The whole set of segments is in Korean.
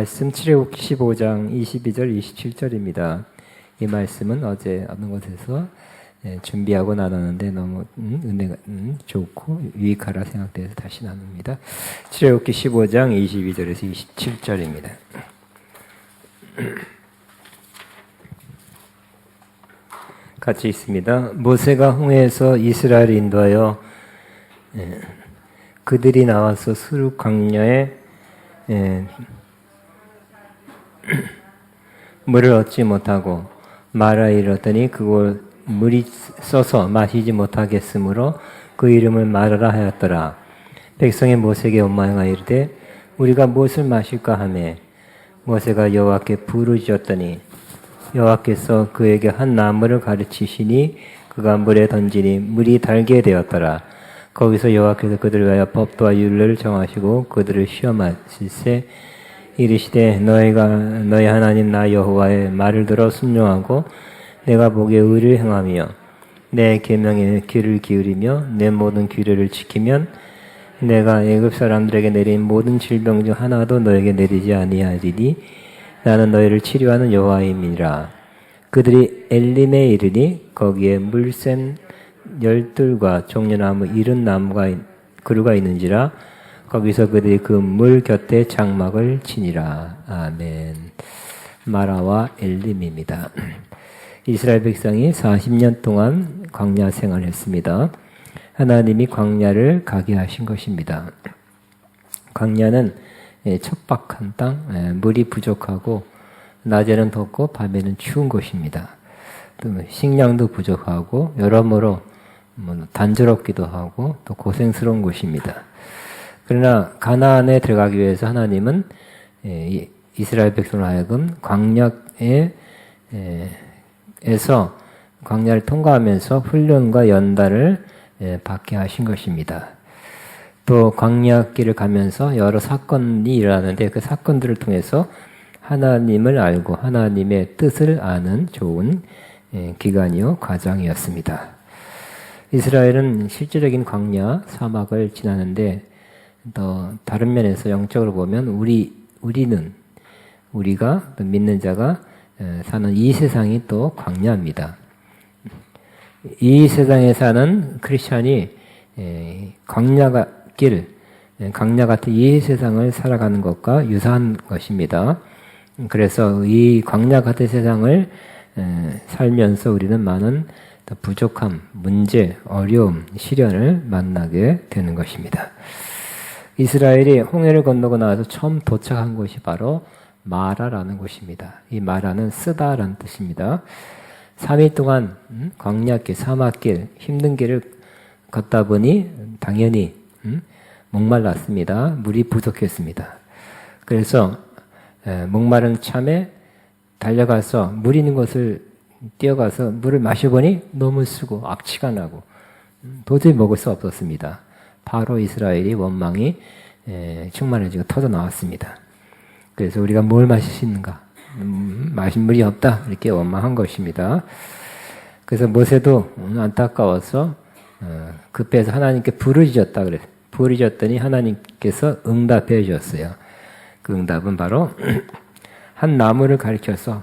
말씀 출애굽기 15장 22절 27절입니다. 이 말씀은 어제 어느 곳에서 준비하고 나눴는데 너무 은혜가 좋고 유익하라 생각돼서 다시 나눕니다. 출애굽기 15장 22절에서 27절입니다. 같이 있습니다. 모세가 홍해에서 이스라엘을 인도하여 그들이 나와서 수르 광야에 물을 얻지 못하고 마라에 이르렀더니 그곳 물이 써서 마시지 못하겠으므로 그 이름을 마라라 하였더라. 백성이 모세에게 원망하여 이르되 우리가 무엇을 마실까 하매 모세가 여호와께 부르짖었더니 지었더니 여호와께서 그에게 한 나무를 가르치시니 그가 물에 던지니 물이 달게 되었더라. 거기서 여호와께서 그들을 위하여 법도와 율례를 정하시고 그들을 시험하실세 이르시되 너희 하나님 나 여호와의 말을 들어 순종하고 내가 보기에 의를 행하며 내 계명에 귀를 기울이며 내 모든 규례를 지키면 내가 애굽 사람들에게 내린 모든 질병 중 하나도 너에게 내리지 아니하리니 나는 너희를 치료하는 여호와임이니라. 그들이 엘림에 이르니 거기에 물샘 열둘과 종려나무 이른 나무가 그루가 있는지라 거기서 그들이 그 물 곁에 장막을 치니라. 아멘. 마라와 엘림입니다. 이스라엘 백성이 40년 동안 광야 생활을 했습니다. 하나님이 광야를 가게 하신 것입니다. 광야는 척박한 땅, 물이 부족하고 낮에는 덥고 밤에는 추운 곳입니다. 또 식량도 부족하고 여러모로 단조롭기도 하고 또 고생스러운 곳입니다. 그러나 가나안에 들어가기 위해서 하나님은 이스라엘 백성을 하여금 광야에서 광야를 통과하면서 훈련과 연단을 받게 하신 것입니다. 또 광야길을 가면서 여러 사건이 일어나는데 그 사건들을 통해서 하나님을 알고 하나님의 뜻을 아는 좋은 기간이요 과정이었습니다. 이스라엘은 실질적인 광야 사막을 지나는데 또 다른 면에서 영적으로 보면 우리가 믿는 자가 사는 이 세상이 또 광야입니다. 이 세상에 사는 크리스찬이 광야 같은 이 세상을 살아가는 것과 유사한 것입니다. 그래서 이 광야 같은 세상을 살면서 우리는 많은 부족함, 문제, 어려움, 시련을 만나게 되는 것입니다. 이스라엘이 홍해를 건너고 나서 처음 도착한 곳이 바로 마라라는 곳입니다. 이 마라는 쓰다라는 뜻입니다. 3일 동안 광야길, 사막길, 힘든 길을 걷다 보니 당연히 목말랐습니다. 물이 부족했습니다. 그래서 목마른 참에 달려가서 물 있는 곳을 뛰어가서 물을 마셔보니 너무 쓰고 악취가 나고 도저히 먹을 수 없었습니다. 바로 이스라엘이 원망이 충만해지고 터져 나왔습니다. 그래서 우리가 뭘 마실 수 있는가? 마실 물이 없다. 이렇게 원망한 것입니다. 그래서 모세도 안타까워서 급해서 하나님께 부르짖었다 그래요. 부르짖었더니 하나님께서 응답해 주셨어요. 그 응답은 바로 한 나무를 가리켜서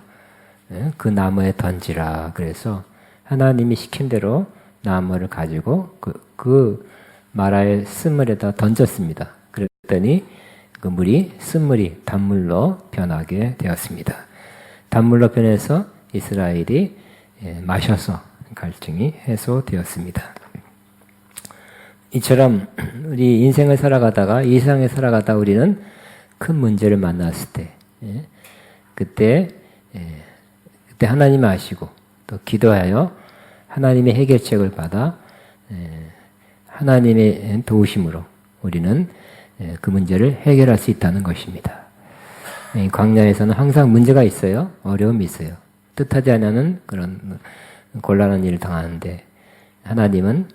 그 나무에 던지라. 그래서 하나님이 시킨 대로 나무를 가지고 그 마라의 쓴물에다 던졌습니다. 그랬더니 그 물이 쓴물이 단물로 변하게 되었습니다. 단물로 변해서 이스라엘이 마셔서 갈증이 해소되었습니다. 이처럼 우리 인생을 살아가다가 이 세상에 살아가다 우리는 큰 문제를 만났을 때 그때 하나님 아시고 또 기도하여 하나님의 해결책을 받아 하나님의 도우심으로 우리는 그 문제를 해결할 수 있다는 것입니다. 광야에서는 항상 문제가 있어요. 어려움이 있어요. 뜻하지 않은 그런 곤란한 일을 당하는데 하나님은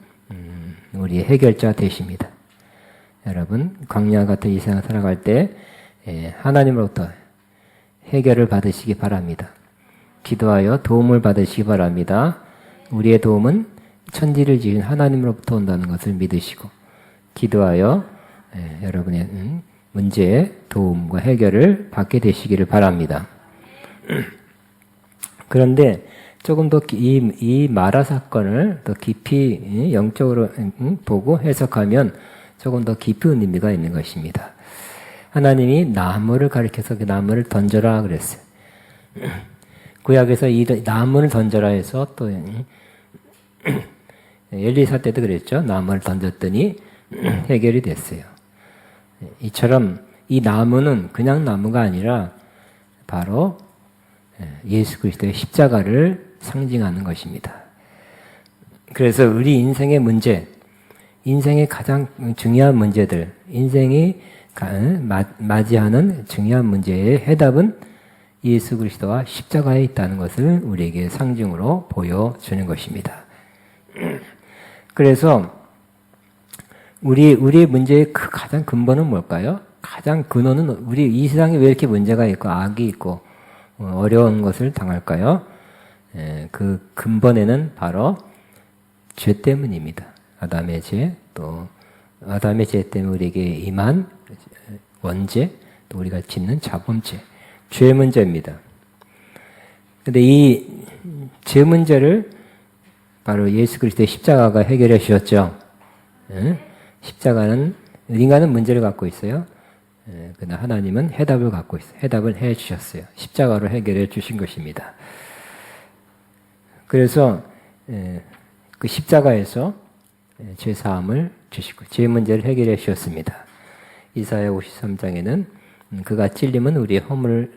우리의 해결자 되십니다. 여러분 광야 같은 이 세상 살아갈 때 하나님으로부터 해결을 받으시기 바랍니다. 기도하여 도움을 받으시기 바랍니다. 우리의 도움은 천지를 지은 하나님으로부터 온다는 것을 믿으시고 기도하여 여러분의 문제의 도움과 해결을 받게 되시기를 바랍니다. 그런데 조금 더 이 마라 사건을 더 깊이 영적으로 보고 해석하면 조금 더 깊은 의미가 있는 것입니다. 하나님이 나무를 가리켜서 그 나무를 던져라 그랬어요. 구약에서 이 나무를 던져라 해서 또 엘리사 때도 그랬죠. 나무를 던졌더니 해결이 됐어요. 이처럼 이 나무는 그냥 나무가 아니라 바로 예수 그리스도의 십자가를 상징하는 것입니다. 그래서 우리 인생의 문제, 인생의 가장 중요한 문제들, 인생이 맞이하는 중요한 문제의 해답은 예수 그리스도와 십자가에 있다는 것을 우리에게 상징으로 보여주는 것입니다. 그래서 우리의 문제의 가장 근본은 뭘까요? 가장 근원은 우리 이 세상에 왜 이렇게 문제가 있고 악이 있고 어려운 것을 당할까요? 그 근본에는 바로 죄 때문입니다. 아담의 죄, 또 아담의 죄 때문에 우리에게 임한 원죄, 또 우리가 짓는 자범죄, 죄 문제입니다. 근데 이 죄 문제를 바로 예수 그리스도의 십자가가 해결해 주셨죠. 십자가는 인간은 문제를 갖고 있어요. 그러나 하나님은 해답을 갖고 있어요. 해답을 해 주셨어요. 십자가로 해결해 주신 것입니다. 그래서 그 십자가에서 죄 사함을 주시고 죄 문제를 해결해 주셨습니다. 이사야 53장에는 그가 찔림은 우리의 허물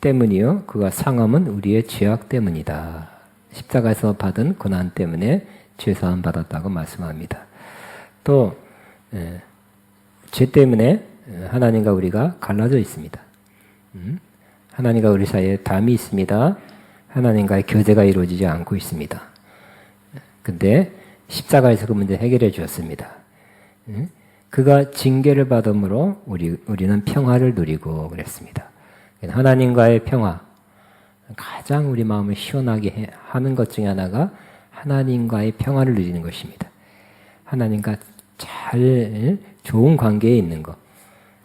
때문이요 그가 상함은 우리의 죄악 때문이다. 십자가에서 받은 고난 때문에 죄 사함 받았다고 말씀합니다. 또 죄 때문에 하나님과 우리가 갈라져 있습니다. 하나님과 우리 사이에 담이 있습니다. 하나님과의 교제가 이루어지지 않고 있습니다. 근데 십자가에서 그 문제 해결해 주었습니다. 그가 징계를 받음으로 우리는 평화를 누리고 그랬습니다. 하나님과의 평화, 가장 우리 마음을 시원하게 하는 것 중에 하나가 하나님과의 평화를 누리는 것입니다. 하나님과 잘 좋은 관계에 있는 것.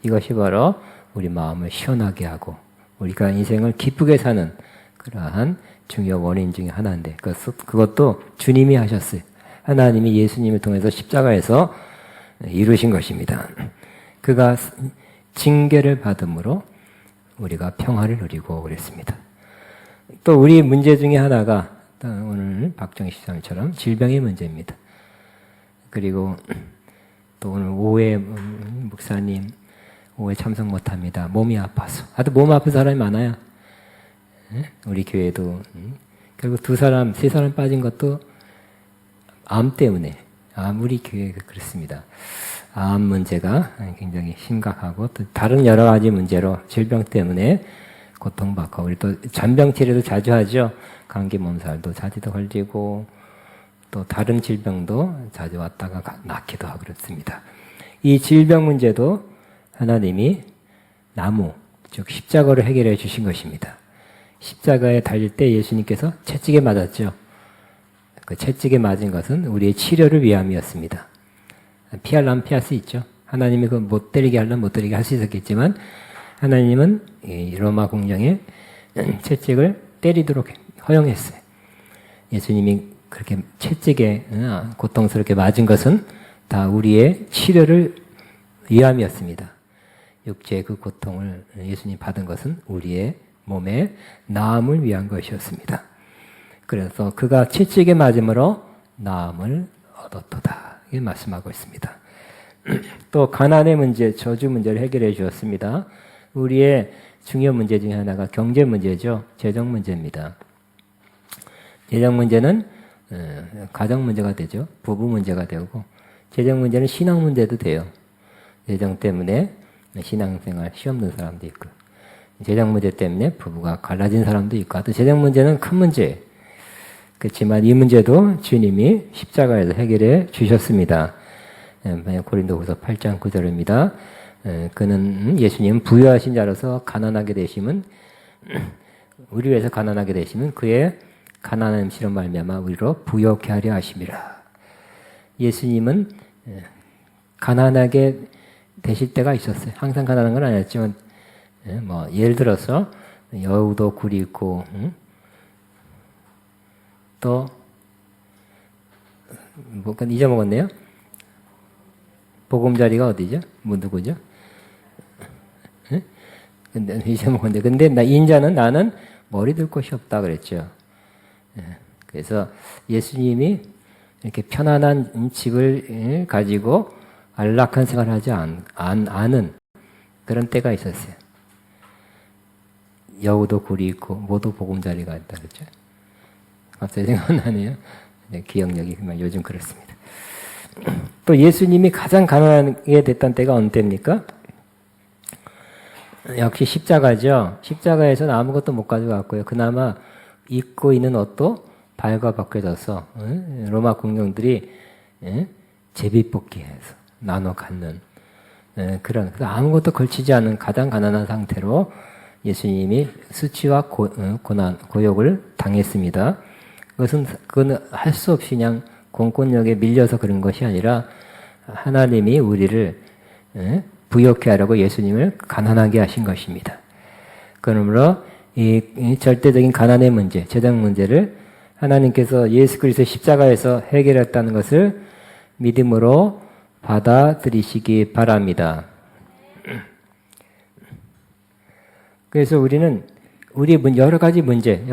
이것이 바로 우리 마음을 시원하게 하고 우리가 인생을 기쁘게 사는 그러한 중요 원인 중에 하나인데 그것도 주님이 하셨어요. 하나님이 예수님을 통해서 십자가에서 이루신 것입니다. 그가 징계를 받음으로 우리가 평화를 누리고 그랬습니다. 또 우리 문제 중에 하나가 오늘 박정희 시장처럼 질병의 문제입니다. 그리고 또 오늘 오해 목사님 오해 참석 못합니다. 몸이 아파서. 하여튼 몸 아픈 사람이 많아요. 우리 교회도 결국 2사람, 3사람 빠진 것도 암 때문에 우리 교회가 그렇습니다. 암 문제가 굉장히 심각하고 또 다른 여러 가지 문제로 질병 때문에 고통받고 우리 또 잔병 치료도 자주 하죠. 감기 몸살도 자주도 걸리고 또 다른 질병도 자주 왔다가 낫기도 하고 그렇습니다. 이 질병 문제도 하나님이 나무, 즉 십자가로 해결해 주신 것입니다. 십자가에 달릴 때 예수님께서 채찍에 맞았죠. 그 채찍에 맞은 것은 우리의 치료를 위함이었습니다. 피하려면 피할 수 있죠. 하나님이 그 못 때리게 하려면 못 때리게 할 수 있었겠지만 하나님은 이 로마 공령에 채찍을 때리도록 허용했어요. 예수님이 그렇게 채찍에 고통스럽게 맞은 것은 다 우리의 치료를 위함이었습니다. 육체의 그 고통을 예수님 받은 것은 우리의 몸의 나음을 위한 것이었습니다. 그래서 그가 채찍에 맞음으로 나음을 얻었도다. 이렇게 말씀하고 있습니다. 또 가난의 문제, 저주 문제를 해결해 주었습니다. 우리의 중요 문제 중에 하나가 경제 문제죠. 재정 문제입니다. 재정 문제는 가정 문제가 되죠. 부부 문제가 되고 재정 문제는 신앙 문제도 돼요. 재정 때문에 신앙생활 시험 든 사람도 있고 재정 문제 때문에 부부가 갈라진 사람도 있고 또 재정 문제는 큰 문제예요. 그렇지만 이 문제도 주님이 십자가에서 해결해 주셨습니다. 고린도후서 8장 9절입니다. 그는 예수님 부유하신 자로서 가난하게 되심은 우리 위해서 가난하게 되심은 그의 가난한 음식으로 말미암아 우리로 부욕케 하려 하심이라. 예수님은 가난하게 되실 때가 있었어요. 항상 가난한 건 아니었지만, 뭐 예를 들어서 여우도 굴이 있고, 또 뭐 잊어먹었네요. 보금자리가 어디죠? 뭐 누구죠? 근데 잊어먹었는데, 근데 인자는 나는 머리 들 곳이 없다 그랬죠. 그래서 예수님이 이렇게 편안한 집을 가지고 안락한 생활을 하지 않은 그런 때가 있었어요. 여우도 굴이 있고 모두 보금자리가 있다 그랬죠. 갑자기 생각나네요. 기억력이 요즘 그렇습니다. 또 예수님이 가장 가난하게 됐던 때가 어느 때입니까? 역시 십자가죠. 십자가에서는 아무것도 못 가져갔고요. 그나마 입고 있는 옷도 발과 벗겨져서 로마 공룡들이 제비뽑기해서 나눠 갖는 그런 아무것도 걸치지 않은 가장 가난한 상태로 예수님이 수치와 고난, 고욕을 당했습니다. 그건 할 수 없이 그냥 공권력에 밀려서 그런 것이 아니라 하나님이 우리를 부욕해 하려고 예수님을 가난하게 하신 것입니다. 그러므로 이 절대적인 가난의 문제, 재정 문제를 하나님께서 예수 그리스도의 십자가에서 해결했다는 것을 믿음으로 받아들이시기 바랍니다. 그래서 우리는 우리 여러 가지 문제,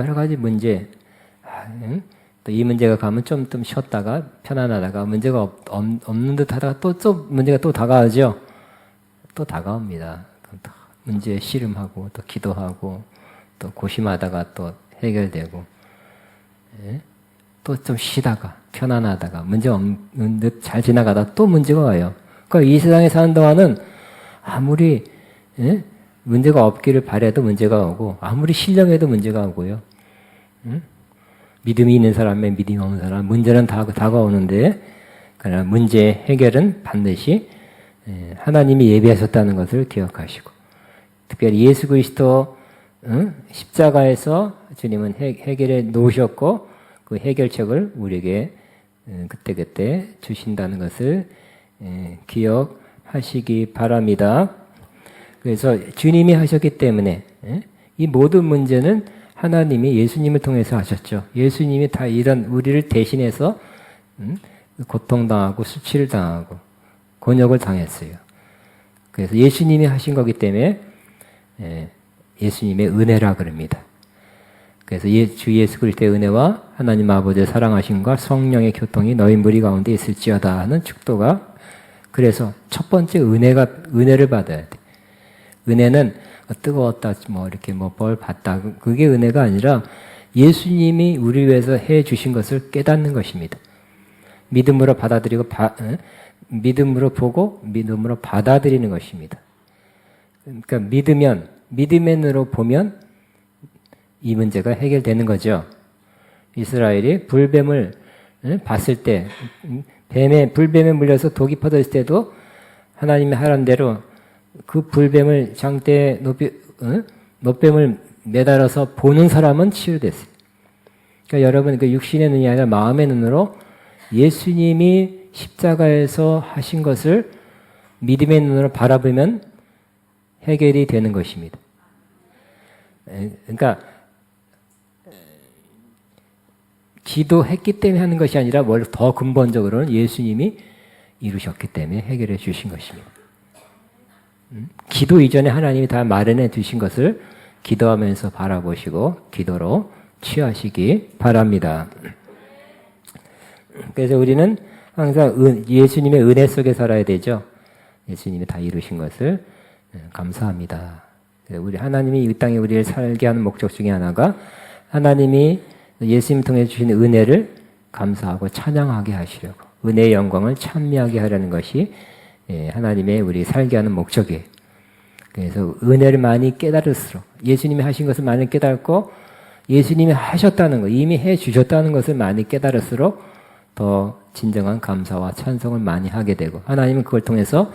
또 이 문제가 가면 좀 쉬었다가 편안하다가 문제가 없는 듯 하다가 또 문제가 또 다가오죠. 또 다가옵니다. 또 문제에 씨름하고 또 기도하고 또 고심하다가 또 해결되고 또 좀 쉬다가 편안하다가 문제 없는 듯 잘 지나가다 또 문제가 와요. 그러니까 이 세상에 사는 동안은 아무리 문제가 없기를 바라도 문제가 오고 아무리 신령해도 문제가 오고요. 믿음이 있는 사람의 믿음이 없는 사람 문제는 다가오는데 그러나 문제 해결은 반드시 하나님이 예비하셨다는 것을 기억하시고 특별히 예수 그리스도 십자가에서 주님은 해결해 놓으셨고 그 해결책을 우리에게 그때그때 주신다는 것을 기억하시기 바랍니다. 그래서 주님이 하셨기 때문에 이 모든 문제는 하나님이 예수님을 통해서 하셨죠. 예수님이 다 이런 우리를 대신해서 고통당하고 수치를 당하고 곤욕을 당했어요. 그래서 예수님이 하신 거기 때문에 예수님의 은혜라 그럽니다. 그래서 주 예수 그리스도의 은혜와 하나님 아버지의 사랑하심과 성령의 교통이 너희 무리 가운데 있을지어다 하는 축도가 그래서 첫 번째 은혜를 받아야 돼. 은혜는 뜨거웠다, 이렇게 벌 받다. 그게 은혜가 아니라 예수님이 우리 위해서 해 주신 것을 깨닫는 것입니다. 믿음으로 받아들이고, 믿음으로 보고, 믿음으로 받아들이는 것입니다. 그러니까 믿음으로 보면 이 문제가 해결되는 거죠. 이스라엘이 불뱀을 봤을 때, 불뱀에 물려서 독이 퍼졌을 때도 하나님이 하라는 대로 그 불뱀을 장대에 놋뱀을 매달아서 보는 사람은 치유됐어요. 그러니까 여러분 그 육신의 눈이 아니라 마음의 눈으로 예수님이 십자가에서 하신 것을 믿음의 눈으로 바라보면 해결이 되는 것입니다. 그러니까 기도했기 때문에 하는 것이 아니라 더 근본적으로는 예수님이 이루셨기 때문에 해결해 주신 것입니다. 기도 이전에 하나님이 다 마련해 두신 것을 기도하면서 바라보시고 기도로 취하시기 바랍니다. 그래서 우리는 항상 예수님의 은혜 속에 살아야 되죠. 예수님이 다 이루신 것을 감사합니다. 우리 하나님이 이 땅에 우리를 살게 하는 목적 중에 하나가 하나님이 예수님 통해 주신 은혜를 감사하고 찬양하게 하시려고 은혜의 영광을 찬미하게 하려는 것이 하나님의 우리 살게 하는 목적이에요. 그래서 은혜를 많이 깨달을수록 예수님이 하신 것을 많이 깨닫고 예수님이 하셨다는 것, 이미 해 주셨다는 것을 많이 깨달을수록 더 진정한 감사와 찬송을 많이 하게 되고 하나님은 그걸 통해서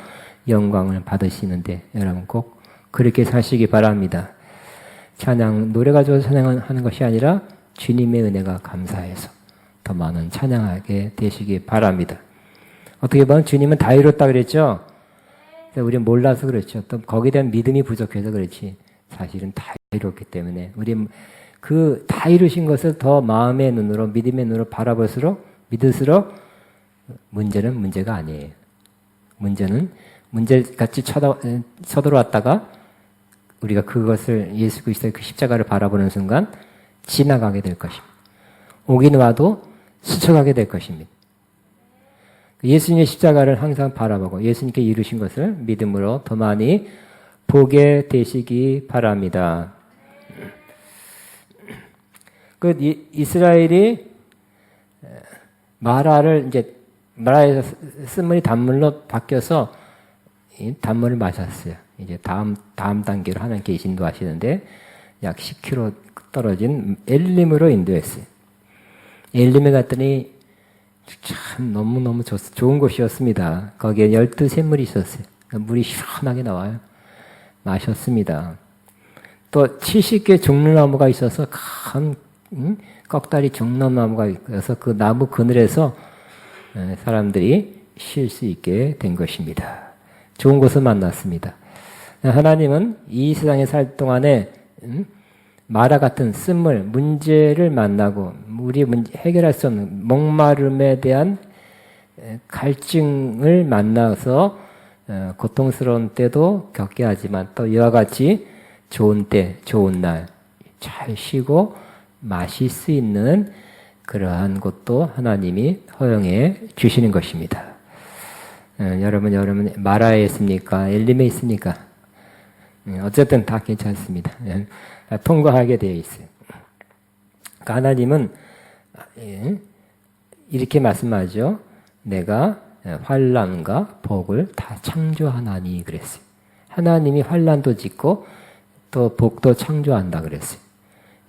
영광을 받으시는데 여러분 꼭 그렇게 사시기 바랍니다. 찬양, 노래가 좋아서 찬양하는 것이 아니라 주님의 은혜가 감사해서 더 많은 찬양하게 되시기 바랍니다. 어떻게 보면 주님은 다 이뤘다 그랬죠? 우리는 몰라서 그렇죠. 또 거기에 대한 믿음이 부족해서 그렇지. 사실은 다 이뤘기 때문에 우리 그 다 이루신 것을 더 마음의 눈으로 믿음의 눈으로 바라볼수록 믿을수록 문제는 문제가 아니에요. 문제는 문제같이 쳐들어왔다가 우리가 그것을 예수 그리스도의 그 십자가를 바라보는 순간 지나가게 될 것입니다. 오긴 와도 스쳐가게 될 것입니다. 예수님의 십자가를 항상 바라보고 예수님께 이루신 것을 믿음으로 더 많이 보게 되시기 바랍니다. 그 이스라엘이 마라에서 쓴물이 단물로 바뀌어서 단물을 마셨어요. 이제 다음 단계로 하나님께 인도하시는데 약 10km 떨어진 엘림으로 인도했어요. 엘림에 갔더니 참 너무너무 좋은 곳이었습니다. 거기에 12샘물이 있었어요. 물이 시원하게 나와요. 마셨습니다. 또 70개 종려나무가 있어서 큰 꺽다리 종려나무가 있어서 그 나무 그늘에서 사람들이 쉴 수 있게 된 것입니다. 좋은 곳을 만났습니다. 하나님은 이 세상에 살 동안에 마라 같은 쓴물, 문제를 만나고 우리 해결할 수 없는 목마름에 대한 갈증을 만나서 고통스러운 때도 겪게 하지만 또 이와 같이 좋은 때, 좋은 날 잘 쉬고 마실 수 있는 그러한 것도 하나님이 허용해 주시는 것입니다. 여러분 마라에 있습니까? 엘림에 있습니까? 어쨌든 다 괜찮습니다. 통과하게 되어 있어요. 그러니까 하나님은 이렇게 말씀하죠. 내가 환난과 복을 다 창조하나니 그랬어요. 하나님이 환난도 짓고 또 복도 창조한다 그랬어요.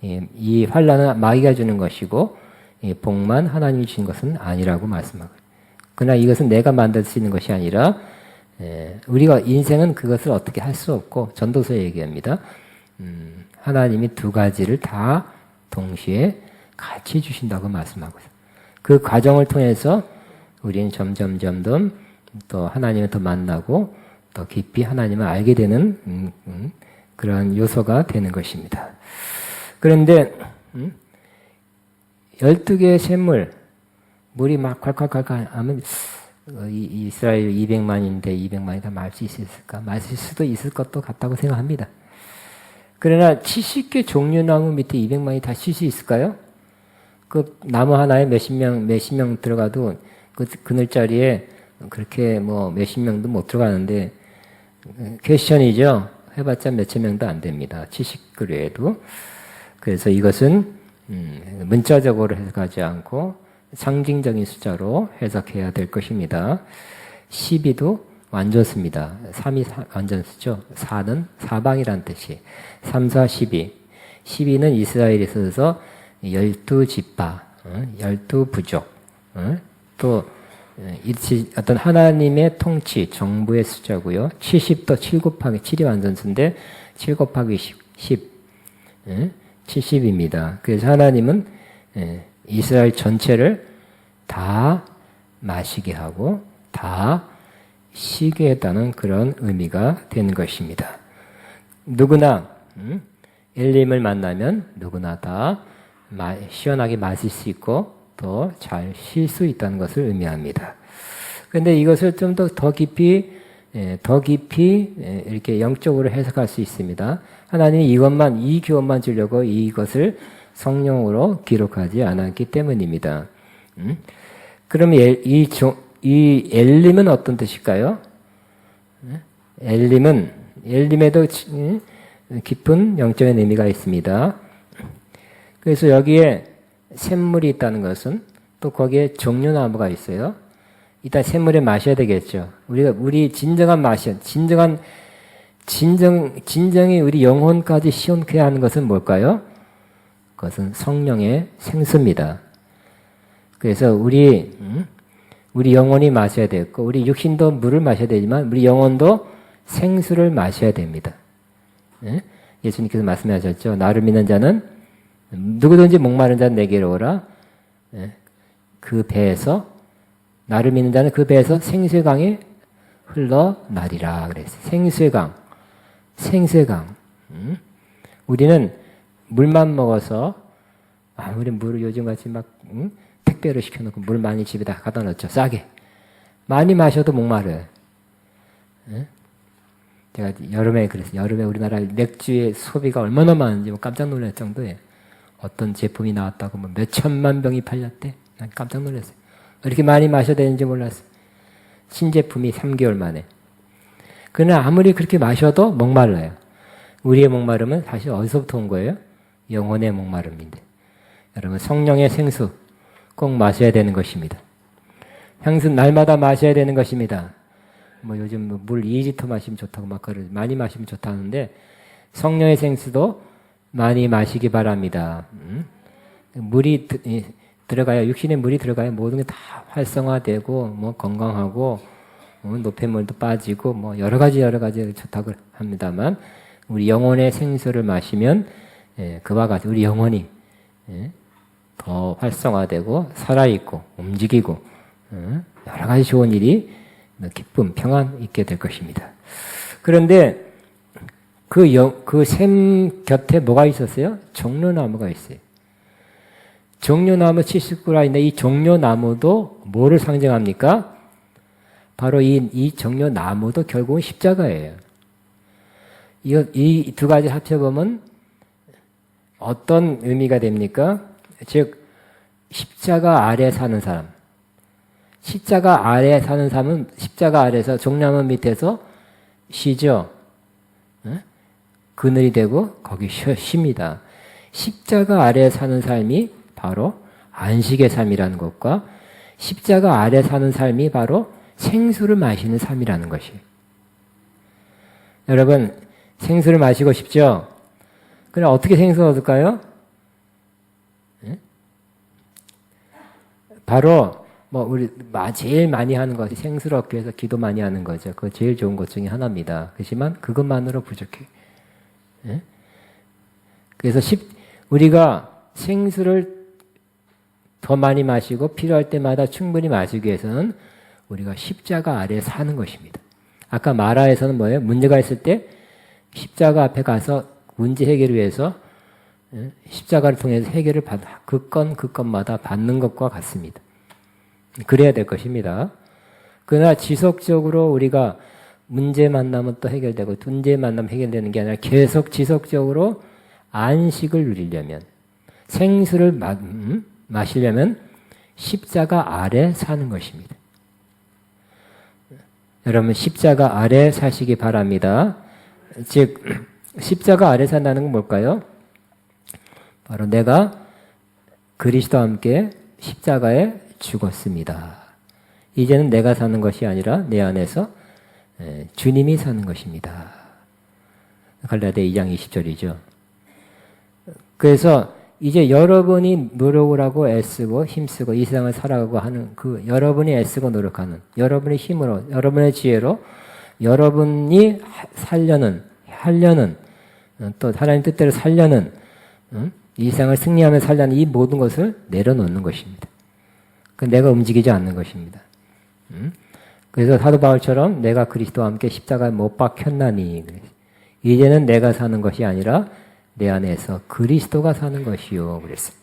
이 환난은 마귀가 주는 것이고 이 복만 하나님이 주신 것은 아니라고 말씀하고, 그러나 이것은 내가 만들 수 있는 것이 아니라 우리가 인생은 그것을 어떻게 할 수 없고 전도서에 얘기합니다. 하나님이 두 가지를 다 동시에 같이 주신다고 말씀하고 있어요. 그 과정을 통해서 우리는 점점 또 하나님을 더 만나고 더 깊이 하나님을 알게 되는 그러한 요소가 되는 것입니다. 그런데 12개의 샘물, 물이 막 콸콸콸콸 하면 이스라엘 200만인데 200만이 다 마실 수 있을까? 마실 수도 있을 것도 같다고 생각합니다. 그러나 70개 종류나무 밑에 200만이 다 쉴 수 있을까요? 그 나무 하나에 몇십 명 들어가도 그 그늘자리에 그렇게 뭐 몇십 명도 못 들어가는데 퀘스천이죠. 해봤자 몇천 명도 안 됩니다. 70그루에도. 그래서 이것은 문자적으로 해석하지 않고 상징적인 숫자로 해석해야 될 것입니다. 12도 완전수입니다. 3이 완전수죠. 4는 사방이란 뜻이. 3, 4, 12. 12는 이스라엘에 있어서 12지파, 12부족, 또 어떤 하나님의 통치, 정부의 숫자고요. 70도 7 곱하기 7이 완전수인데 7 곱하기 10, 70입니다. 그래서 하나님은 이스라엘 전체를 다 마시게 하고 다 쉬게 했다는 그런 의미가 되는 것입니다. 누구나 엘림을 만나면 누구나 다 시원하게 마실 수 있고 또 잘 쉴 수 있다는 것을 의미합니다. 그런데 이것을 좀 더 깊이 이렇게 영적으로 해석할 수 있습니다. 하나님이 이 교훈만 주려고 이것을 성령으로 기록하지 않았기 때문입니다. 그럼 이 엘림은 어떤 뜻일까요? 엘림에도 깊은 영적인 의미가 있습니다. 그래서 여기에 샘물이 있다는 것은 또 거기에 종려나무가 있어요. 일단 샘물에 마셔야 되겠죠. 우리 진정한 진정이 우리 영혼까지 시원케 하는 것은 뭘까요? 그것은 성령의 생수입니다. 그래서 우리 영혼이 마셔야 되고, 우리 육신도 물을 마셔야 되지만, 우리 영혼도 생수를 마셔야 됩니다. 예수님께서 말씀하셨죠. 나를 믿는 자는 누구든지 목마른 자는 내게로 오라. 그 배에서 나를 믿는 자는 그 배에서 생수의 강이 흘러나리라 그랬어요. 생수의 강. 생수의 강. 우리는 물만 먹어서 아무리 물을 요즘같이 막 택배로 시켜놓고 물 많이 집에다 갖다 놓죠. 싸게. 많이 마셔도 목마르요. 제가 여름에 그랬어요. 여름에 우리나라 맥주의 소비가 얼마나 많은지 깜짝 놀랄 정도예요. 어떤 제품이 나왔다고 뭐 몇 천만 병이 팔렸대. 난 깜짝 놀랐어요. 이렇게 많이 마셔야 되는지 몰랐어요. 신제품이 3개월 만에. 그러나 아무리 그렇게 마셔도 목말라요. 우리의 목마름은 사실 어디서부터 온 거예요? 영혼의 목마름인데. 여러분 성령의 생수 꼭 마셔야 되는 것입니다. 향수 날마다 마셔야 되는 것입니다. 뭐 요즘 물 2리터 마시면 좋다고 막 그러지. 많이 마시면 좋다는데 성령의 생수도 많이 마시기 바랍니다. 물이 들어가야 육신에 물이 들어가야 모든 게 다 활성화되고 뭐 건강하고 노폐물도 빠지고 뭐 여러 가지 좋다고 합니다만 우리 영혼의 생수를 마시면 그와 같이 우리 영혼이 더 활성화되고 살아있고 움직이고 여러 가지 좋은 일이 기쁨, 평안 있게 될 것입니다. 그런데 그 샘 곁에 뭐가 있었어요? 종려나무가 있어요. 종려나무 70그루인데 이 종려나무도 뭐를 상징합니까? 바로 이 종려나무도 결국은 십자가예요. 이 두 가지 합쳐보면 어떤 의미가 됩니까? 즉 십자가 아래 사는 사람. 십자가 아래 사는 사람은 십자가 아래서 종려나무 밑에서 쉬죠. 그늘이 되고 거기 쉽니다. 십자가 아래 사는 삶이 바로 안식의 삶이라는 것과 십자가 아래 사는 삶이 바로 생수를 마시는 삶이라는 것이에요. 여러분 생수를 마시고 싶죠? 그럼 어떻게 생수를 얻을까요? 바로 우리 제일 많이 하는 것이 생수를 얻기 위해서 기도 많이 하는 거죠. 그거 제일 좋은 것 중에 하나입니다. 그렇지만 그것만으로 부족해. 그래서 우리가 생수를 더 많이 마시고 필요할 때마다 충분히 마시기 위해서는 우리가 십자가 아래 사는 것입니다. 아까 마라에서는 뭐예요? 문제가 있을 때 십자가 앞에 가서 문제 해결을 위해서 십자가를 통해서 해결을 그 건마다 받는 것과 같습니다. 그래야 될 것입니다. 그러나 지속적으로 우리가 문제 만나면 또 해결되고 문제 만나면 해결되는 게 아니라 계속 지속적으로 안식을 누리려면 생수를 마시려면 십자가 아래 사는 것입니다. 여러분 십자가 아래 사시기 바랍니다. 즉 십자가 아래 산다는 건 뭘까요? 바로 내가 그리스도와 함께 십자가에 죽었습니다. 이제는 내가 사는 것이 아니라 내 안에서 주님이 사는 것입니다. 갈라디아 2장 20절이죠. 그래서 이제 여러분이 노력을 하고 애쓰고 힘쓰고 이 세상을 살아가고 하는 그 여러분이 애쓰고 노력하는 여러분의 힘으로 여러분의 지혜로 여러분이 하려는 또 하나님 뜻대로 살려는 이 세상을 승리하며 살려는 이 모든 것을 내려놓는 것입니다. 내가 움직이지 않는 것입니다. 그래서 사도 바울처럼 내가 그리스도와 함께 십자가에 못 박혔나니 이제는 내가 사는 것이 아니라 내 안에서 그리스도가 사는 것이요 그랬어요.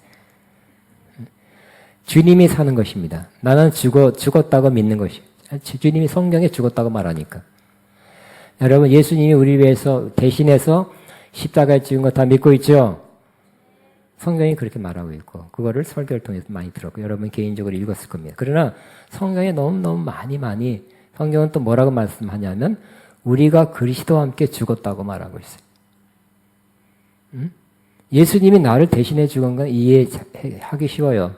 주님이 사는 것입니다. 나는 죽었다고 믿는 것이에요. 주님이 성경에 죽었다고 말하니까. 여러분 예수님이 우리 위해서 대신해서 십자가에 죽은 거 다 믿고 있죠? 성경이 그렇게 말하고 있고 그거를 설교를 통해서 많이 들었고 여러분 개인적으로 읽었을 겁니다. 그러나 성경에 너무너무 많이 성경은 또 뭐라고 말씀하냐면 우리가 그리스도와 함께 죽었다고 말하고 있어요. 예수님이 나를 대신해 죽은 건 이해하기 쉬워요.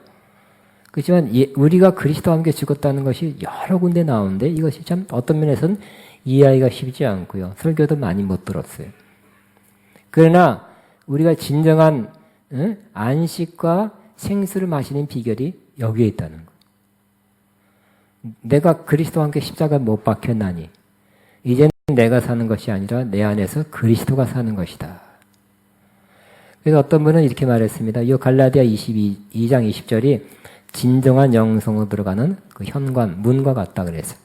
그렇지만 우리가 그리스도와 함께 죽었다는 것이 여러 군데 나오는데 이것이 참 어떤 면에서는 이해하기가 쉽지 않고요. 설교도 많이 못 들었어요. 그러나 우리가 진정한 안식과 생수를 마시는 비결이 여기에 있다는 거. 내가 그리스도와 함께 십자가에 못 박혔나니 이제는 내가 사는 것이 아니라 내 안에서 그리스도가 사는 것이다. 그래서 어떤 분은 이렇게 말했습니다. 이 갈라디아 2장 20절이 진정한 영성으로 들어가는 그 현관, 문과 같다 그랬어요.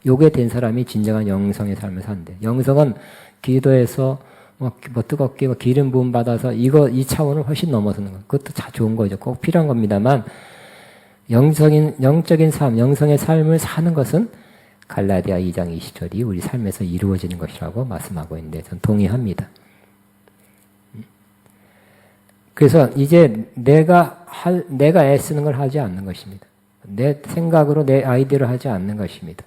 요게 된 사람이 진정한 영성의 삶을 산대. 영성은 기도해서 뭐 뜨겁게 기름 부음 받아서 이 차원을 훨씬 넘어서는 거. 그것도 다 좋은 거죠. 꼭 필요한 겁니다만 영적인 삶, 영성의 삶을 사는 것은 갈라디아 2장 20절이 우리 삶에서 이루어지는 것이라고 말씀하고 있는데 전 동의합니다. 그래서 이제 내가 애쓰는 걸 하지 않는 것입니다. 내 생각으로 내 아이디어로 하지 않는 것입니다.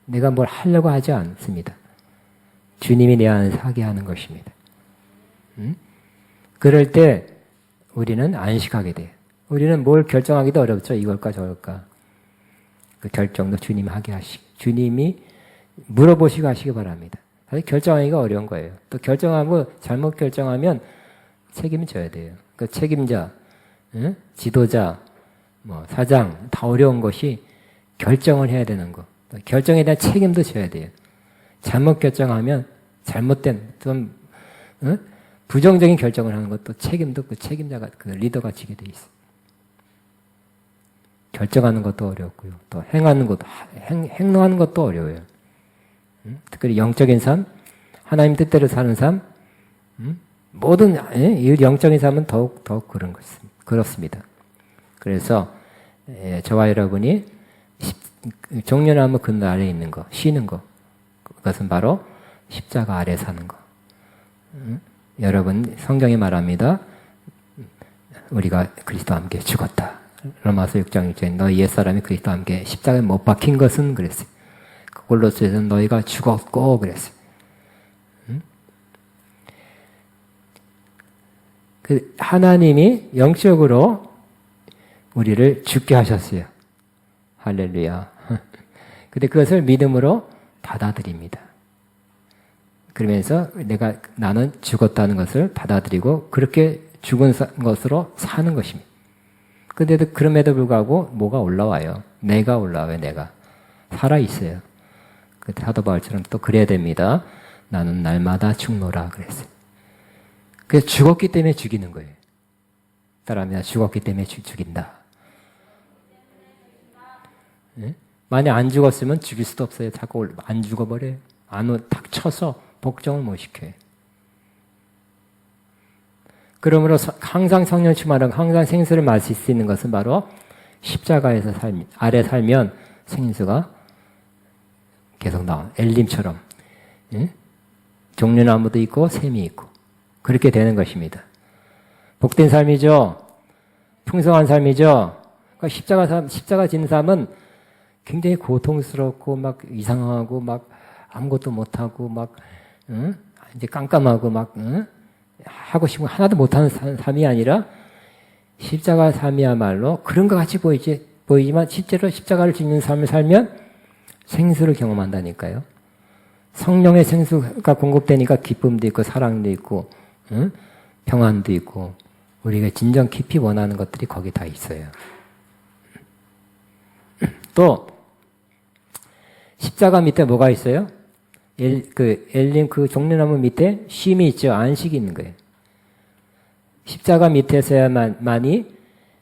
내가 뭘 하려고 하지 않습니다. 주님이 내 안에서 하게 하는 것입니다. 그럴 때 우리는 안식하게 돼요. 우리는 뭘 결정하기도 어렵죠. 이걸까 저걸까. 그 결정도 주님 하게 하시고 주님이 물어보시고 하시기 바랍니다. 사실 결정하기가 어려운 거예요. 또 결정하고 잘못 결정하면 책임을 져야 돼요. 그 책임자, 지도자, 사장 다 어려운 것이 결정을 해야 되는 거. 결정에 대한 책임도 져야 돼요. 잘못 결정하면 잘못된 좀 부정적인 결정을 하는 것도 책임도 그 책임자가 그 리더가 지게 돼 있어요. 결정하는 것도 어렵고요. 또 행하는 것도 행동하는 것도 어려워요. 특별히 영적인 삶, 하나님 뜻대로 사는 삶, 모든 이 영적인 삶은 더욱 그렇습니다. 그래서 저와 여러분이 종려나무 그 아래에 있는 거, 쉬는 거, 그것은 바로 십자가 아래 사는 거. 여러분 성경이 말합니다. 우리가 그리스도와 함께 죽었다. 로마서 6장 6절에 너희 옛사람이 그리스도와 함께 십자가에 못 박힌 것은 그랬어요. 골로새서는 너희가 죽었고 그랬어요. 그 하나님이 영적으로 우리를 죽게 하셨어요. 할렐루야. 근데 그것을 믿음으로 받아들입니다. 그러면서 나는 죽었다는 것을 받아들이고 그렇게 죽은 것으로 사는 것입니다. 근데도 그럼에도 불구하고 뭐가 올라와요. 내가 올라와요. 내가 살아있어요. 그 사도 바울처럼 또 그래야 됩니다. 나는 날마다 죽노라 그랬어요. 그래서 죽었기 때문에 죽이는 거예요. 따라합니다. 죽었기 때문에 죽인다. 네? 만약 안 죽었으면 죽일 수도 없어요. 자꾸 안 죽어버려요. 탁 쳐서 복종을 못 시켜요. 그러므로 항상 성령 충만하고 항상 생수를 마실 수 있는 것은 바로 십자가에서 아래 살면 생수가 계속 나와요. 엘림처럼. 예? 종려나무도 있고 샘이 있고 그렇게 되는 것입니다. 복된 삶이죠. 풍성한 삶이죠. 그러니까 십자가 지는 삶은 굉장히 고통스럽고 막 이상하고 막 아무것도 못하고 막 이제 깜깜하고 막 하고 싶은 거 하나도 못하는 삶이 아니라 십자가 삶이야말로 그런 것 같이 보이지만 실제로 십자가를 지는 삶을 살면 생수를 경험한다니까요. 성령의 생수가 공급되니까 기쁨도 있고 사랑도 있고 평안도 있고 우리가 진정 깊이 원하는 것들이 거기 다 있어요. 또 십자가 밑에 뭐가 있어요? 엘림 그 종려나무 밑에 쉼이 있죠. 안식이 있는 거예요. 십자가 밑에서야만이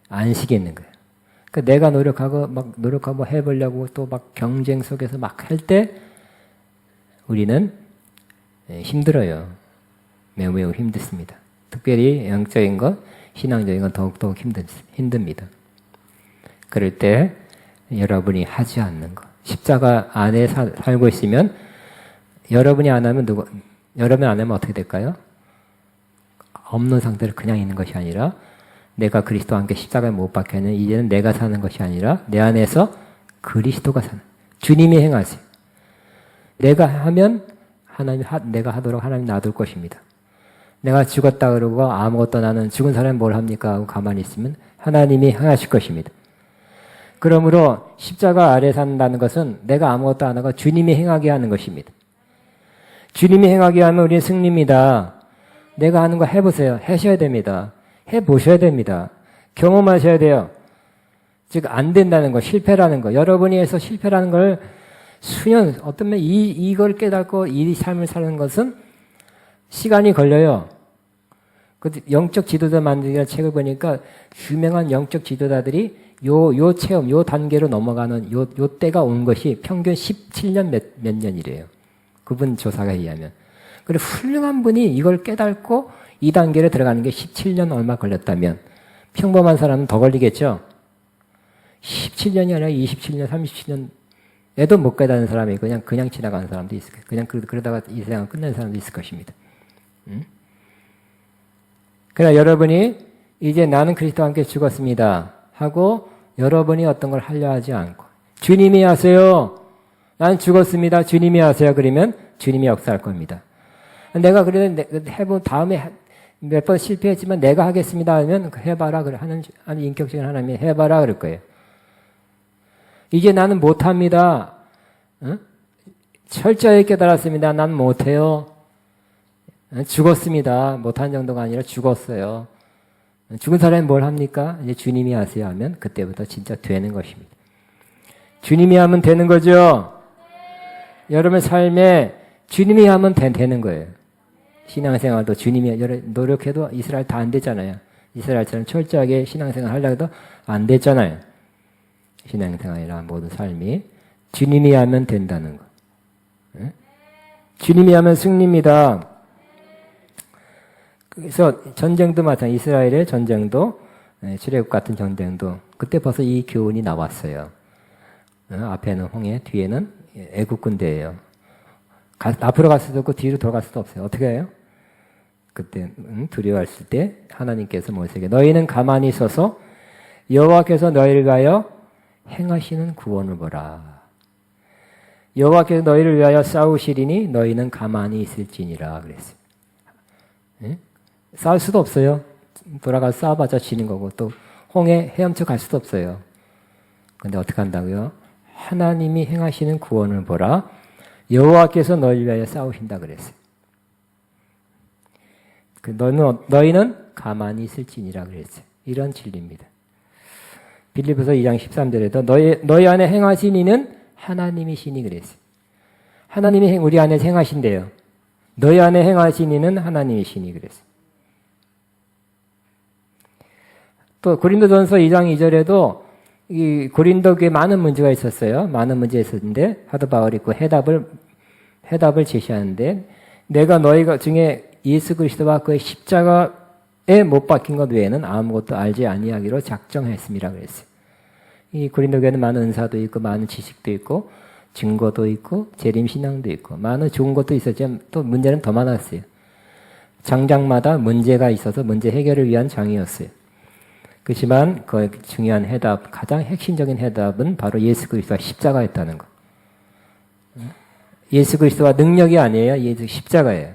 안식이 있는 거예요. 그러니까 내가 노력하고 해보려고 또 막 경쟁 속에서 막 할 때 우리는 힘들어요. 매우 힘듭니다. 특별히 영적인 것, 신앙적인 건 더욱더욱 힘듭니다. 그럴 때 여러분이 하지 않는 것, 십자가 안에 살고 있으면 여러분이 안 하면 여러분이 안 하면 어떻게 될까요? 없는 상태로 그냥 있는 것이 아니라 내가 그리스도와 함께 십자가에 못 박혀는 이제는 내가 사는 것이 아니라 내 안에서 그리스도가 사는 주님이 행하세요. 내가 하면 내가 하도록 하나님 놔둘 것입니다. 내가 죽었다 그러고 아무것도 나는 죽은 사람이 뭘 합니까 하고 가만히 있으면 하나님이 행하실 것입니다. 그러므로 십자가 아래 산다는 것은 내가 아무것도 안 하고 주님이 행하게 하는 것입니다. 주님이 행하게 하면 우리는 승리입니다. 내가 하는 거 해보세요. 하셔야 됩니다. 해보셔야 됩니다. 경험하셔야 돼요. 즉 안 된다는 거, 실패라는 거. 여러분이 해서 실패라는 걸 수년, 어떤 면 이걸 깨닫고 이 삶을 사는 것은 시간이 걸려요. 그 영적 지도자 만들기라는 책을 보니까 유명한 영적 지도자들이 요 체험, 요 단계로 넘어가는 요 때가 온 것이 평균 17년 몇 년이래요. 그분 조사가 의하면. 그리고 훌륭한 분이 이걸 깨닫고 이 단계로 들어가는 게 17년 얼마 걸렸다면 평범한 사람은 더 걸리겠죠? 17년이 아니라 27년, 37년 에도 못 깨닫는 사람이 그냥 지나가는 사람도 있을 거예요. 그냥 그러다가 이 세상을 끝낸 사람도 있을 것입니다. 그러나 여러분이 이제 나는 그리스도와 함께 죽었습니다 하고 여러분이 어떤 걸 하려 하지 않고 주님이 하세요. 난 죽었습니다. 주님이 하세요. 그러면 주님이 역사할 겁니다. 내가 그래도 해본 다음에 몇 번 실패했지만 내가 하겠습니다 하면 해봐라 그래 하는 인격적인 하나님이 해봐라 그럴 거예요. 이제 나는 못합니다. 철저히 깨달았습니다. 난 못해요. 죽었습니다. 못한 정도가 아니라 죽었어요. 죽은 사람이 뭘 합니까? 이제 주님이 하세요 하면 그때부터 진짜 되는 것입니다. 주님이 하면 되는 거죠? 여러분 삶에 주님이 하면 되는 거예요. 신앙생활도 주님이 노력해도 이스라엘 다 안 됐잖아요. 이스라엘처럼 철저하게 신앙생활 하려고 해도 안 됐잖아요. 신앙생활이나 모든 삶이 주님이 하면 된다는 거. 주님이 하면 승리입니다. 그래서 전쟁도 마찬가지, 이스라엘의 전쟁도 출애굽 같은 전쟁도 그때 벌써 이 교훈이 나왔어요. 앞에는 홍해, 뒤에는 애국 군대예요. 앞으로 갈 수도 없고 뒤로 돌아갈 수도 없어요. 어떻게 해요? 그때 두려워했을 때 하나님께서 모세에게 너희는 가만히 서서 여호와께서 너희를 위하여 행하시는 구원을 보라. 여호와께서 너희를 위하여 싸우시리니 너희는 가만히 있을지니라 그랬어요. 싸울 수도 없어요. 돌아가서 싸워봤자 지는 거고 또 홍해 헤엄쳐 갈 수도 없어요. 근데 어떻게 한다고요? 하나님이 행하시는 구원을 보라. 여호와께서 너희를 위하여 싸우신다 그랬어요. 너희는 가만히 있을지니라 그랬어요. 이런 진리입니다. 빌립보서 2장 13절에도 너희 안에 행하신 이는 하나님이시니 그랬어요. 하나님이 우리 안에 행하신대요. 너희 안에 행하신 이는 하나님이시니 그랬어요. 또 고린도전서 2장 2절에도 이 고린도교에 많은 문제가 있었어요. 많은 문제가 있었는데 사도 바울이 그 해답을 제시하는데 내가 너희가 중에 예수 그리스도와 그의 십자가에 못 박힌 것 외에는 아무것도 알지 아니하기로 작정했음이라 그랬어요. 이 고린도교에는 많은 은사도 있고 많은 지식도 있고 증거도 있고 재림 신앙도 있고 많은 좋은 것도 있었지만 또 문제는 더 많았어요. 장장마다 문제가 있어서 문제 해결을 위한 장이었어요. 그렇지만 그 중요한 해답, 가장 핵심적인 해답은 바로 예수 그리스도와 십자가였다는 거. 예수 그리스도와 능력이 아니에요. 예수 십자가예요.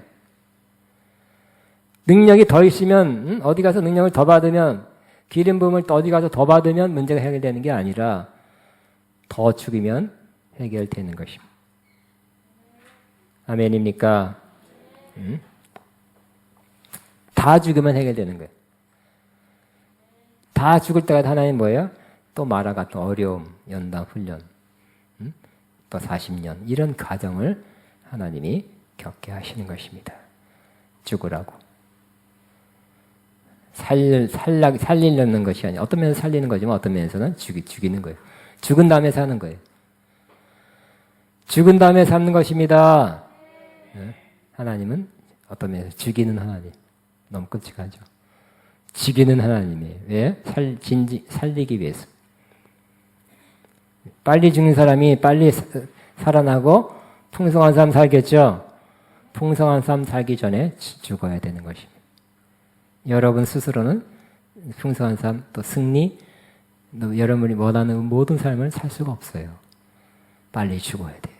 능력이 더 있으면 어디 가서 능력을 더 받으면 기름 부음을 어디 가서 더 받으면 문제가 해결되는 게 아니라 더 죽이면 해결되는 것입니다. 아멘입니까? 다 죽으면 해결되는 거예요. 다 죽을 때가 하나님 뭐예요? 또 마라 같은 어려움, 연단, 훈련, 또 40년 이런 과정을 하나님이 겪게 하시는 것입니다. 죽으라고. 살리려는 것이 아니라 어떤 면에서 살리는 거지만 어떤 면에서는 죽이는 거예요. 죽은 다음에 사는 거예요. 죽은 다음에 사는 것입니다. 하나님은 어떤 면에서 죽이는 하나님. 너무 끔찍하죠. 죽이는 하나님이에요. 왜? 살리기 위해서. 빨리 죽는 사람이 빨리 살아나고 풍성한 삶 살겠죠? 풍성한 삶 살기 전에 죽어야 되는 것입니다. 여러분 스스로는 풍성한 삶, 또 승리, 또 여러분이 원하는 모든 삶을 살 수가 없어요. 빨리 죽어야 돼요.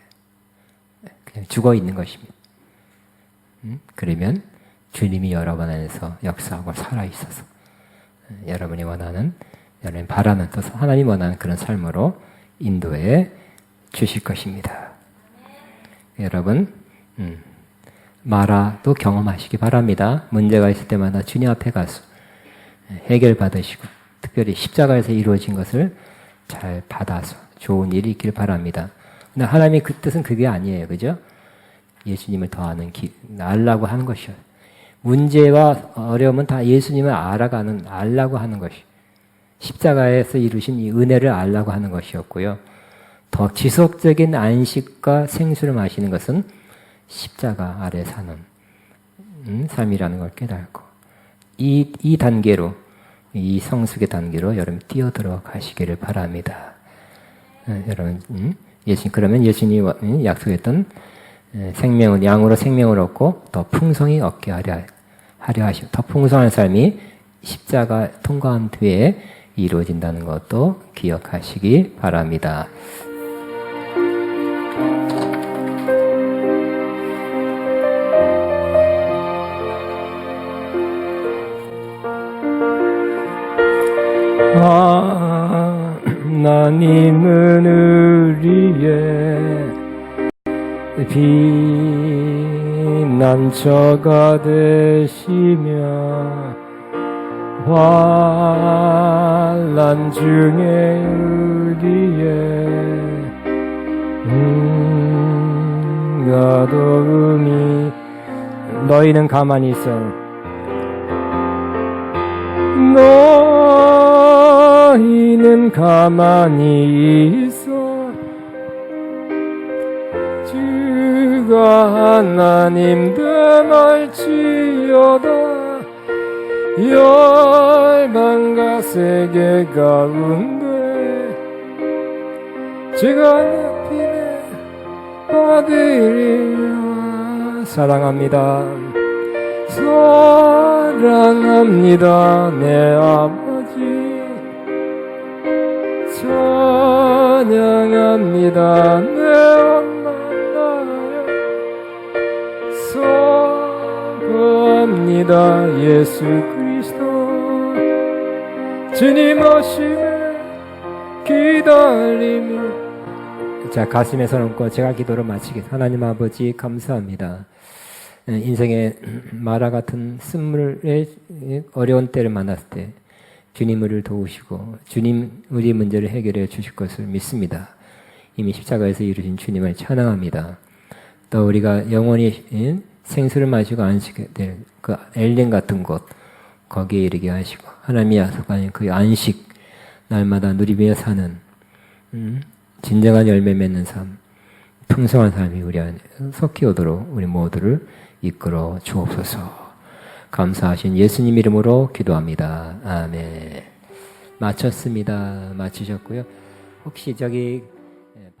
그냥 죽어 있는 것입니다. 그러면 주님이 여러분 안에서 역사하고 살아있어서 여러분이 원하는, 여러분이 바라는, 또 하나님 원하는 그런 삶으로 인도해 주실 것입니다. 여러분, 마라도 경험하시기 바랍니다. 문제가 있을 때마다 주님 앞에 가서 해결받으시고 특별히 십자가에서 이루어진 것을 잘 받아서 좋은 일이 있길 바랍니다. 근데 하나님의 그 뜻은 그게 아니에요. 그죠? 예수님을 더 알라고 하는 것이요. 문제와 어려움은 다 예수님을 알라고 하는 것이, 십자가에서 이루신 이 은혜를 알라고 하는 것이었고요. 더 지속적인 안식과 생수를 마시는 것은 십자가 아래 사는 삶이라는 걸 깨닫고, 이 단계로, 이 성숙의 단계로 여러분 뛰어들어 가시기를 바랍니다. 여러분, 그러면 예수님이 약속했던 생명을, 양으로 생명을 얻고 더 풍성히 얻게 하려 하시고, 더 풍성한 삶이 십자가 통과한 뒤에 이루어진다는 것도 기억하시기 바랍니다. 하나님은 우리의 피난처가 되시며 환난 중에 우리의 도움이. 너희는 가만히 있어. 너희는 가만히 있어. 주가 하나님 되말지어다. 열방과 세계 가운데 제가 피해 받으리라. 사랑합니다. 사랑합니다. 내 아버지. 찬양합니다. 내 엄마 나요. 사랑합니다. 예수 그리스도. 주님 오심에 기다리며. 자, 가슴에 손 얹고 제가 기도를 마치겠습니다. 하나님 아버지 감사합니다. 인생의 마라 같은 쓴물의 어려운 때를 만났을 때 주님 우리를 도우시고 주님 우리 문제를 해결해 주실 것을 믿습니다. 이미 십자가에서 이루신 주님을 찬양합니다. 또 우리가 영원히 생수를 마시고 안식에 될 그 엘린 같은 곳, 거기에 이르게 하시고 하나님이 약속하신 그 안식, 날마다 누리며 사는 진정한 열매 맺는 삶, 풍성한 삶이 우리 안에 섞이 오도록 우리 모두를 이끌어 주옵소서. 감사하신 예수님 이름으로 기도합니다. 아멘. 마쳤습니다. 마치셨고요. 혹시 저기